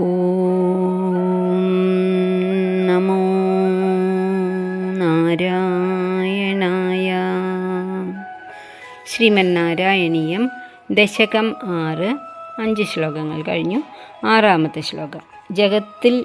ഓം നമോ നാരായണായ. ശ്രീമന്നാരായണീയം ദശകം 6, 5 ശ്ലോകങ്ങൾ കഴിഞ്ഞു. 6-ാമത്തെ ശ്ലോകം. ജഗത്തിൽ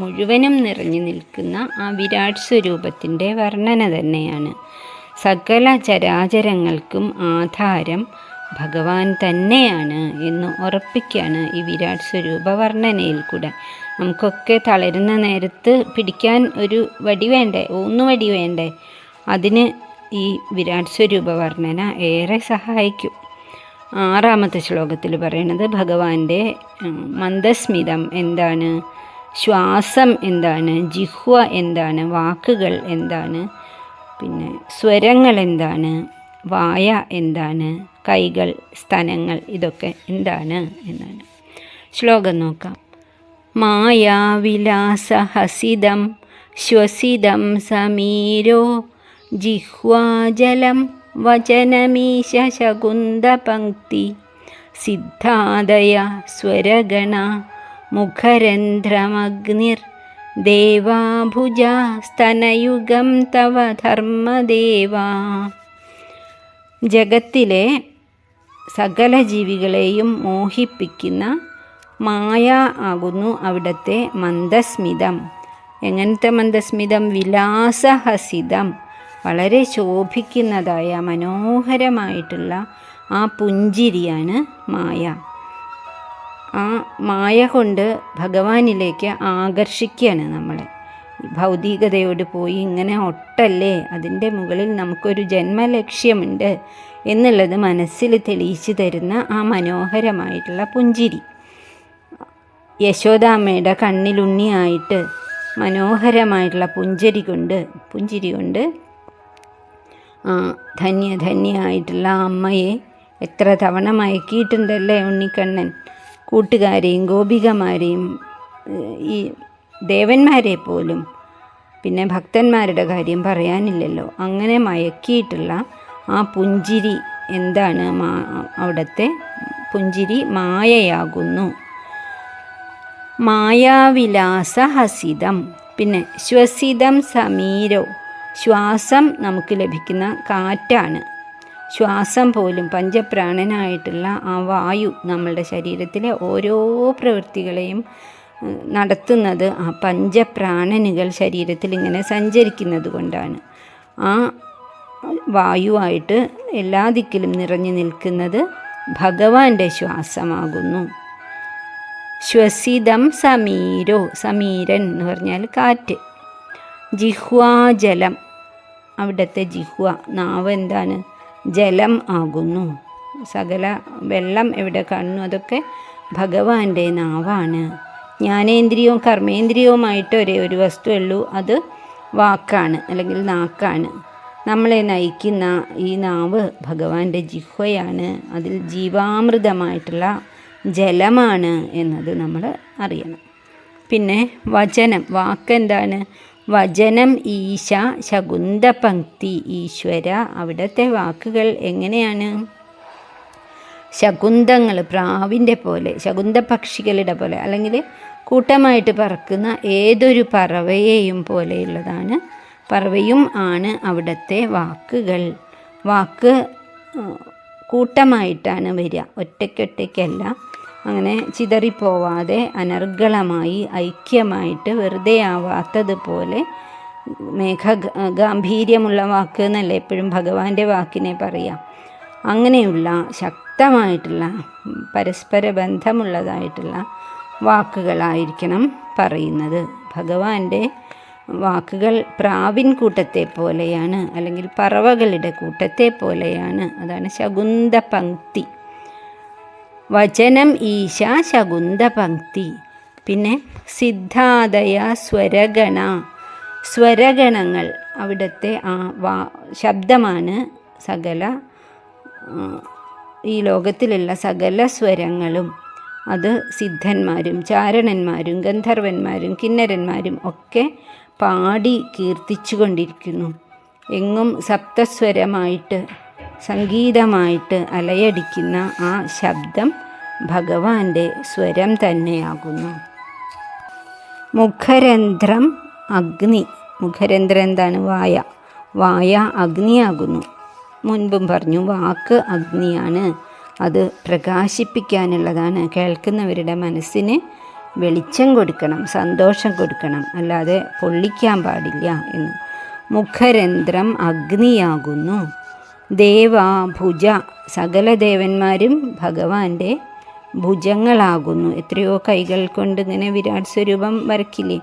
മുഴുവനും നിറഞ്ഞു നിൽക്കുന്ന ആ വിരാട് സ്വരൂപത്തിൻ്റെ വർണ്ണന തന്നെയാണ്. സകല ചരാചരങ്ങൾക്കും ആധാരം ഭഗവാൻ തന്നെയാണ് എന്ന് ഉറപ്പിക്കുകയാണ് ഈ വിരാട് സ്വരൂപ വർണ്ണനയിൽ കൂടെ. നമുക്കൊക്കെ തളരുന്ന നേരത്ത് പിടിക്കാൻ ഒരു വടി വേണ്ടേ, ഊന്നുവടി വേണ്ടേ? അതിന് ഈ വിരാട് സ്വരൂപ വർണ്ണന ഏറെ സഹായിക്കും. 6-ാമത്തെ ശ്ലോകത്തിൽ പറയുന്നത് ഭഗവാന്റെ മന്ദസ്മിതം എന്താണ്, ശ്വാസം എന്താണ്, ജിഹ്വ എന്താണ്, വാക്കുകൾ എന്താണ്, പിന്നെ സ്വരങ്ങൾ എന്താണ്, വായ എന്താണ്, കൈകൾ, സ്തനങ്ങൾ, ഇതൊക്കെ എന്താണ് എന്നാണ്. ശ്ലോകം നോക്കാം. മായാവിലാസഹസിതം ശ്വസിതം സമീരോ ജിഹ്വാജലം വചനമീശ ശകുന്തപംക്തി സിദ്ധാദയ സ്വരഗണ മുഖരന്ധ്രമഗ്നിർ ദേവാഭുജാ സ്തനയുഗം തവ ധർമ്മദേവാ. ജഗത്തിലെ സകല ജീവികളെയും മോഹിപ്പിക്കുന്ന മായ ആകുന്നു അവിടുത്തെ മന്ദസ്മിതം. എങ്ങനത്തെ മന്ദസ്മിതം? വിലാസഹസിതം, വളരെ ശോഭിക്കുന്നതായ മനോഹരമായിട്ടുള്ള ആ പുഞ്ചിരിയാണ് മായ. ആ മായ കൊണ്ട് ഭഗവാനിലേക്ക് ആകർഷിക്കുകയാണ് നമ്മളെ. ഭൗതികതയോട് പോയി ഇങ്ങനെ ഒട്ടല്ലേ, അതിൻ്റെ മുകളിൽ നമുക്കൊരു ജന്മലക്ഷ്യമുണ്ട് എന്നുള്ളത് മനസ്സിൽ തെളിയിച്ചു തരുന്ന ആ മനോഹരമായിട്ടുള്ള പുഞ്ചിരി. യശോദാമ്മയുടെ കണ്ണിലുണ്ണിയായിട്ട് മനോഹരമായിട്ടുള്ള പുഞ്ചിരി കൊണ്ട് ധന്യയായിട്ടുള്ള അമ്മയെ എത്ര തവണ മയക്കിയിട്ടുണ്ടല്ലേ ഉണ്ണിക്കണ്ണൻ. കൂട്ടുകാരെയും ഗോപികമാരെയും ഈ ദേവന്മാരെ പോലും, പിന്നെ ഭക്തന്മാരുടെ കാര്യം പറയാനില്ലല്ലോ. അങ്ങനെ മയക്കിയിട്ടുള്ള ആ പുഞ്ചിരി എന്താണ്? അവിടുത്തെ പുഞ്ചിരി മായയാകുന്നു. മായാവിലാസഹസിതം. പിന്നെ ശ്വസിതം സമീരോ, ശ്വാസം നമുക്ക് ലഭിക്കുന്ന കാറ്റാണ്. ശ്വാസം പോലും പഞ്ചപ്രാണനായിട്ടുള്ള ആ വായു നമ്മളുടെ ശരീരത്തിലെ ഓരോ പ്രവൃത്തികളെയും നടത്തുന്നത് ആ പഞ്ചപ്രാണനുകൾ ശരീരത്തിൽ ഇങ്ങനെ സഞ്ചരിക്കുന്നത് കൊണ്ടാണ്. ആ വായുവായിട്ട് എല്ലാ ദിക്കിലും നിറഞ്ഞു നിൽക്കുന്നത് ഭഗവാന്റെ ശ്വാസമാകുന്നു. ശ്വസിതം സമീരോ, സമീരൻ എന്ന് പറഞ്ഞാൽ കാറ്റ്. ജിഹ്വാജലം, അവിടുത്തെ ജിഹ്വ നാവ് എന്താണ്? ജലം ആകുന്നു. സകല വെള്ളം എവിടെ കാണുന്നു അതൊക്കെ ഭഗവാന്റെ നാവാണ്. ജ്ഞാനേന്ദ്രിയവും കർമ്മേന്ദ്രിയവുമായിട്ട് ഒരേ ഒരു വസ്തുവുള്ളൂ, അത് വാക്കാണ് അല്ലെങ്കിൽ നാക്കാണ്. നമ്മളെ നയിക്കുന്ന ഈ നാവ് ഭഗവാന്റെ ജിഹ്വയാണ്. അതിൽ ജീവാമൃതമായിട്ടുള്ള ജലമാണ് എന്നത് നമ്മൾ അറിയണം. പിന്നെ വചനം, വാക്കെന്താണ്? വചനം ഈശ ശകുന്തപംക്തി, ഈശ്വര അവിടുത്തെ വാക്കുകൾ എങ്ങനെയാണ്? ശകുന്തങ്ങൾ, പ്രാവിൻ്റെ പോലെ, ശകുന്തപക്ഷികളുടെ പോലെ, അല്ലെങ്കിൽ കൂട്ടമായിട്ട് പറക്കുന്ന ഏതൊരു പറവയെയും പോലെയുള്ളതാണ്. പറവയും ആണ് അവിടുത്തെ വാക്കുകൾ. വാക്ക് കൂട്ടമായിട്ടാണ് വരിക, ഒറ്റയ്ക്കൊറ്റയ്ക്കല്ല. അങ്ങനെ ചിതറിപ്പോവാതെ അനർഗളമായി ഐക്യമായിട്ട് വെറുതെ ആവാത്തതുപോലെ ഗാംഭീര്യമുള്ള വാക്ക് എന്നല്ലേ എപ്പോഴും ഭഗവാന്റെ വാക്കിനെ പറയാം. അങ്ങനെയുള്ള ശക്തമായിട്ടുള്ള പരസ്പര ബന്ധമുള്ളതായിട്ടുള്ള വാക്കുകളായിരിക്കണം പറയുന്നത്. ഭഗവാന്റെ വാക്കുകൾ പ്രാവിൻ കൂട്ടത്തെ പോലെയാണ്, അല്ലെങ്കിൽ പറവകളുടെ കൂട്ടത്തെ പോലെയാണ്. അതാണ് ശകുന്തപംക്തി. വചനം ഈശ ശകുന്തപംക്തി. പിന്നെ സിദ്ധാദയ സ്വരഗണ, സ്വരഗണങ്ങൾ അവിടുത്തെ ആ ശബ്ദമാണ്. സകല ഈ ലോകത്തിലുള്ള സകല സ്വരങ്ങളും അത് സിദ്ധന്മാരും ചാരണന്മാരും ഗന്ധർവന്മാരും കിന്നരന്മാരും ഒക്കെ പാടി കീർത്തിച്ചു കൊണ്ടിരിക്കുന്നു. എങ്ങും സപ്തസ്വരമായിട്ട് സംഗീതമായിട്ട് അലയടിക്കുന്ന ആ ശബ്ദം ഭഗവാന്റെ സ്വരം തന്നെയാകുന്നു. മുഖരന്ധ്രം അഗ്നി. മുഖരന്ധ്രം എന്താണ്? വായ. വായ അഗ്നിയാകുന്നു. മുൻപും പറഞ്ഞു, വാക്ക് അഗ്നിയാണ്. അത് പ്രകാശിപ്പിക്കാനുള്ളതാണ്. കേൾക്കുന്നവരുടെ മനസ്സിന് വെളിച്ചം കൊടുക്കണം, സന്തോഷം കൊടുക്കണം, അല്ലാതെ പൊള്ളിക്കാൻ പാടില്ല എന്ന്. മുഖരന്ധ്രം അഗ്നിയാകുന്നു. ദേവാ ഭുജ. സകല ദേവന്മാരും ഭഗവാന്റെ ഭുജങ്ങളാകുന്നു. എത്രയോ കൈകൾ കൊണ്ട് ഇങ്ങനെ വിരാട് സ്വരൂപം വരയ്ക്കില്ലേ?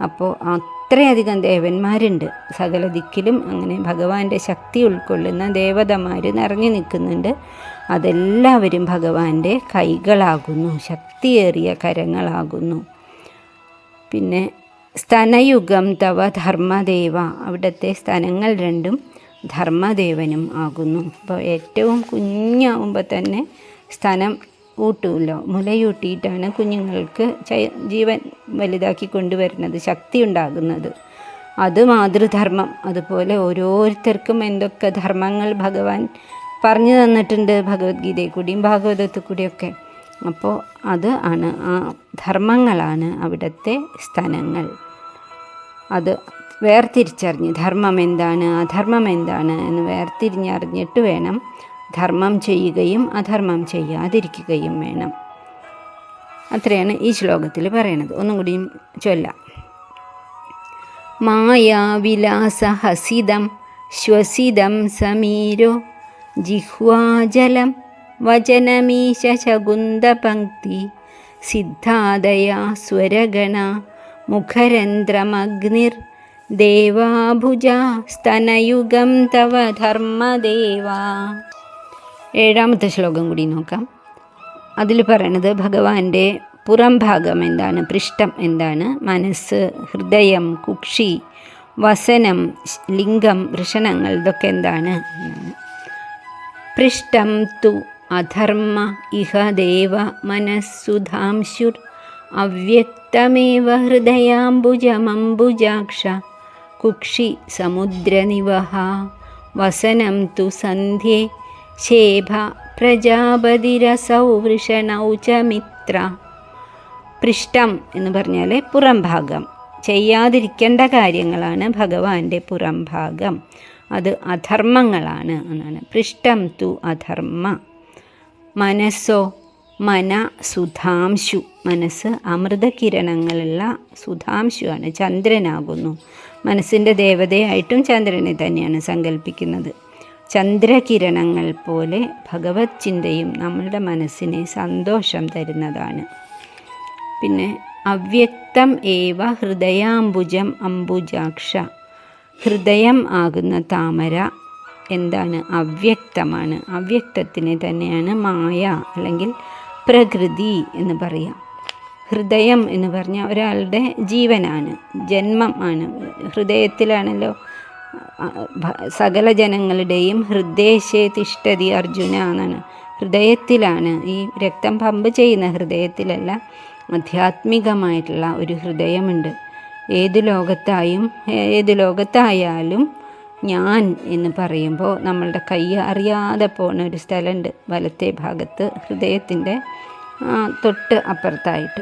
അപ്പോൾ അത്രയധികം ദേവന്മാരുണ്ട് സകല ദിക്കിലും. അങ്ങനെ ഭഗവാന്റെ ശക്തി ഉൾക്കൊള്ളുന്ന ദേവതമാർ നിറഞ്ഞു നിൽക്കുന്നുണ്ട്. അതെല്ലാവരും ഭഗവാന്റെ കൈകളാകുന്നു, ശക്തിയേറിയ കരങ്ങളാകുന്നു. പിന്നെ സ്തനയുഗം തവ ധർമ്മദേവ. അവിടുത്തെ സ്തനങ്ങൾ രണ്ടും ധർമ്മദേവനും ആകുന്നു. അപ്പോൾ ഏറ്റവും കുഞ്ഞാവുമ്പോൾ തന്നെ സ്തനം ഊട്ടുമല്ലോ, മുലയൂട്ടിയിട്ടാണ് കുഞ്ഞുങ്ങൾക്ക് ജീവൻ വലുതാക്കി കൊണ്ടുവരുന്നത്, ശക്തി ഉണ്ടാകുന്നത്. അത് മാതൃധർമ്മം. അതുപോലെ ഓരോരുത്തർക്കും എന്തൊക്കെ ധർമ്മങ്ങൾ ഭഗവാൻ പറഞ്ഞു തന്നിട്ടുണ്ട് ഭഗവത്ഗീതയിൽ കൂടിയും ഭാഗവതത്തിൽ കൂടിയൊക്കെ. അപ്പോൾ അത് ആണ്, ആ ധർമ്മങ്ങളാണ് അവിടുത്തെ സ്തനങ്ങൾ. അത് വേർതിരിച്ചറിഞ്ഞ് ധർമ്മം എന്താണ് അധർമ്മം എന്താണ് എന്ന് വേർതിരിഞ്ഞറിഞ്ഞിട്ട് വേണം ധർമ്മം ചെയ്യുകയും അധർമ്മം ചെയ്യാതിരിക്കുകയും വേണം. അത്രയാണ് ഈ ശ്ലോകത്തിൽ പറയണത്. ഒന്നും കൂടിയും ചൊല്ലാം. മായാവിലാസഹസിതം ശ്വസിതം സമീരോ ജിഹ്വാജലം വചനമീശ ശകുന്തപംക്തി സിദ്ധാദയാ സ്വരഗണ മുഖരന്ധ്രമഗ്നിർ ദേവാഭുജ സ്തനയുഗം തവ ധർമ്മദേവ. 7ാമത്തെ ശ്ലോകം കൂടി നോക്കാം. അതിൽ പറയണത് ഭഗവാന്റെ പുറം ഭാഗം എന്താണ്, പൃഷ്ഠം എന്താണ്, മനസ്സ്, ഹൃദയം, കുക്ഷി, വസനം, ലിംഗം, വൃഷണങ്ങൾ, ഇതൊക്കെ എന്താണ് എന്നാണ്. പൃഷ്ഠം തു അധർമ്മ ഇഹ ദേവ മനസ്സുധാംശുർ അവ്യക്തമേവ ഹൃദയാംബുജമംബുജാക്ഷ കുക്ഷി സമുദ്രനിവഹ വസനം തു സന്ധ്യേ ശേഭ പ്രജാപതിരസൗ വൃഷണൗ ച മിത്ര. പൃഷ്ഠം എന്ന് പറഞ്ഞാൽ പുറം ഭാഗം, ചെയ്യാതിരിക്കേണ്ട കാര്യങ്ങളാണ് ഭഗവാന്റെ പുറം ഭാഗം. അത് അധർമ്മങ്ങളാണ് എന്നാണ്. പൃഷ്ഠം തു അധർമ്മ. മനസ്സോ മന സുധാംശു. മനസ്സ് അമൃതകിരണങ്ങളുള്ള സുധാംശുവാണ്, ചന്ദ്രനാകുന്നു. മനസ്സിൻ്റെ ദേവതയായിട്ടും ചന്ദ്രനെ തന്നെയാണ് സങ്കല്പിക്കുന്നത്. ചന്ദ്രകിരണങ്ങൾ പോലെ ഭഗവത് ചിന്തയും നമ്മളുടെ മനസ്സിനെ സന്തോഷം തരുന്നതാണ്. പിന്നെ അവ്യക്തം ഏവ ഹൃദയാംബുജം അംബുജാക്ഷ. ഹൃദയം ആകുന്ന താമര എന്താണ്? അവ്യക്തമാണ്. അവ്യക്തത്തിനെ തന്നെയാണ് മായ അല്ലെങ്കിൽ പ്രകൃതി എന്ന് പറയാം. ഹൃദയം എന്ന് പറഞ്ഞാൽ ഒരാളുടെ ജീവനാണ്, ജന്മം ആണ്. ഹൃദയത്തിലാണല്ലോ സകല ജനങ്ങളുടെയും ഹൃദയശേ തിഷ്ഠതി അർജുന എന്നാണ്. ഹൃദയത്തിലാണ് ഈ രക്തം പമ്പ് ചെയ്യുന്ന, ഹൃദയത്തിലല്ല. ആധ്യാത്മികമായിട്ടുള്ള ഒരു ഹൃദയമുണ്ട്. ഏത് ലോകത്തായാലും ഞാൻ എന്ന് പറയുമ്പോൾ നമ്മളുടെ കൈ അറിയാതെ പോകുന്ന ഒരു സ്ഥലമുണ്ട് വലത്തെ ഭാഗത്ത്, ഹൃദയത്തിൻ്റെ തൊട്ട് അപ്പുറത്തായിട്ട്.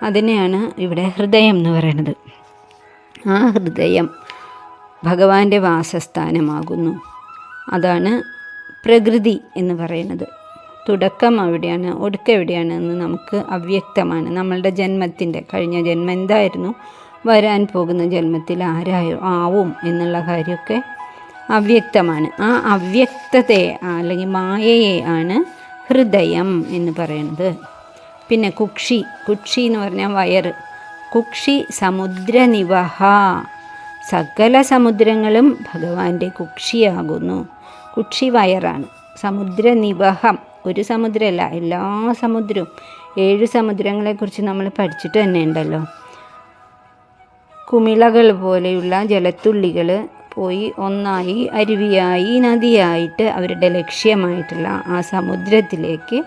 അതിനെയാണ് ഇവിടെ ഹൃദയം എന്ന് പറയുന്നത്. ആ ഹൃദയം ഭഗവാന്റെ വാസസ്ഥാനമാകുന്നു. അതാണ് പ്രകൃതി എന്ന് പറയുന്നത്. തുടക്കം എവിടെയാണ്, ഒടുക്കം എവിടെയാണ് എന്ന് നമുക്ക് അവ്യക്തമാണ്. നമ്മളുടെ ജന്മത്തിൻ്റെ കഴിഞ്ഞ ജന്മം എന്തായിരുന്നു, വരാൻ പോകുന്ന ജന്മത്തിൽ ആവും എന്നുള്ള കാര്യമൊക്കെ അവ്യക്തമാണ്. ആ അവ്യക്തതയെ അല്ലെങ്കിൽ മായയെ ആണ് ഹൃദയം എന്ന് പറയുന്നത്. പിന്നെ കുക്ഷി എന്ന് പറഞ്ഞാൽ വയറ്. കുക്ഷി സമുദ്രനിവഹ. സകല സമുദ്രങ്ങളും ഭഗവാന്റെ കുക്ഷിയാകുന്നു. കുക്ഷി വയറാണ്. സമുദ്രനിവഹം ഒരു സമുദ്രമല്ല, എല്ലാ സമുദ്രവും. 7 സമുദ്രങ്ങളെക്കുറിച്ച് നമ്മൾ പഠിച്ചിട്ട് തന്നെ ഉണ്ടല്ലോ. കുമിളകൾ പോലെയുള്ള ജലത്തുള്ളികൾ പോയി ഒന്നായി അരുവിയായി നദിയായിട്ട് അവരുടെ ലക്ഷ്യമായിട്ടുള്ള ആ സമുദ്രത്തിലേക്ക്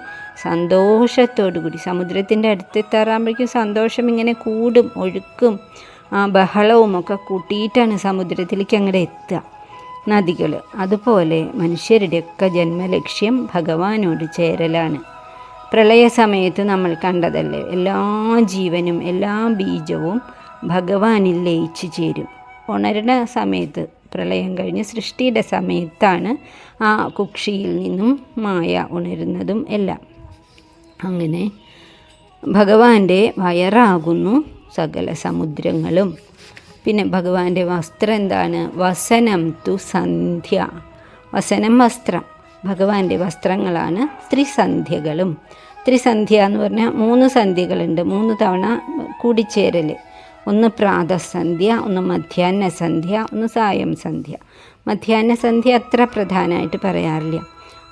സന്തോഷത്തോടു കൂടി, സമുദ്രത്തിൻ്റെ അടുത്തെത്താറാകുമ്പോഴേക്കും സന്തോഷം ഇങ്ങനെ കൂടും, ഒഴുക്കും ആ ബഹളവും ഒക്കെ കൂട്ടിയിട്ടാണ് സമുദ്രത്തിലേക്ക് അങ്ങോട്ട് എത്തുക നദികൾ. അതുപോലെ മനുഷ്യരുടെയൊക്കെ ജന്മലക്ഷ്യം ഭഗവാനോട് ചേരലാണ്. പ്രളയ സമയത്ത് നമ്മൾ കണ്ടതല്ലേ, എല്ലാ ജീവനും എല്ലാ ബീജവും ഭഗവാനിൽ ലയിച്ചു ചേരും. ഉണരുന്ന സമയത്ത്, പ്രളയം കഴിഞ്ഞ് സൃഷ്ടിയുടെ സമയത്താണ് ആ കുക്ഷിയിൽ നിന്നും മായ ഉണരുന്നതും എല്ലാം. അങ്ങനെ ഭഗവാന്റെ വയറാകുന്നു സകല സമുദ്രങ്ങളും. പിന്നെ ഭഗവാന്റെ വസ്ത്രം എന്താണ്? വസനം തു സന്ധ്യ. വസനം വസ്ത്രം, ഭഗവാന്റെ വസ്ത്രങ്ങളാണ് ത്രിസന്ധ്യകളും. ത്രിസന്ധ്യ എന്ന് പറഞ്ഞാൽ 3 സന്ധ്യകളുണ്ട്, 3 തവണ കൂടിച്ചേരൽ. ഒന്ന് പ്രാതസന്ധ്യ, ഒന്ന് മധ്യാഹ്ന സന്ധ്യ, ഒന്ന് സായം സന്ധ്യ. മധ്യാഹ്ന സന്ധ്യ അത്ര പ്രധാനമായിട്ട് പറയാറില്ല.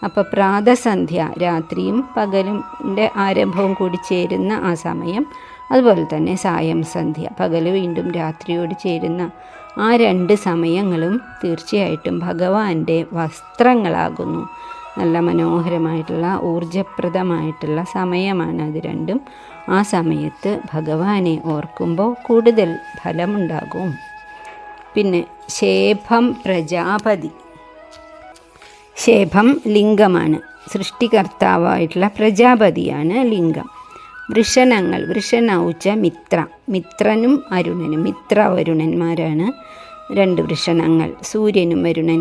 അപ്പോൾ പ്രാതസന്ധ്യ രാത്രിയും പകലിൻ്റെ ആരംഭവും കൂടി ചേരുന്ന ആ സമയം. അതുപോലെ തന്നെ സായം സന്ധ്യ, പകൽ വീണ്ടും രാത്രിയോട് ചേരുന്ന ആ 2 സമയങ്ങളും തീർച്ചയായിട്ടും ഭഗവാന്റെ വസ്ത്രങ്ങളാകുന്നു. നല്ല മനോഹരമായിട്ടുള്ള ഊർജപ്രദമായിട്ടുള്ള സമയമാണ് അത് രണ്ടും. ആ സമയത്ത് ഭഗവാനെ ഓർക്കുമ്പോൾ കൂടുതൽ ഫലമുണ്ടാകും. പിന്നെ ശേഭം പ്രജാപതി. ശേഭം ലിംഗമാണ്, സൃഷ്ടികർത്താവായിട്ടുള്ള പ്രജാപതിയാണ് ലിംഗം. വൃഷണങ്ങൾ, വൃഷണൗച്ച മിത്ര, മിത്രനും അരുണനും, മിത്ര വരുണന്മാരാണ് 2 വൃഷണങ്ങൾ, സൂര്യനും വരുണനും.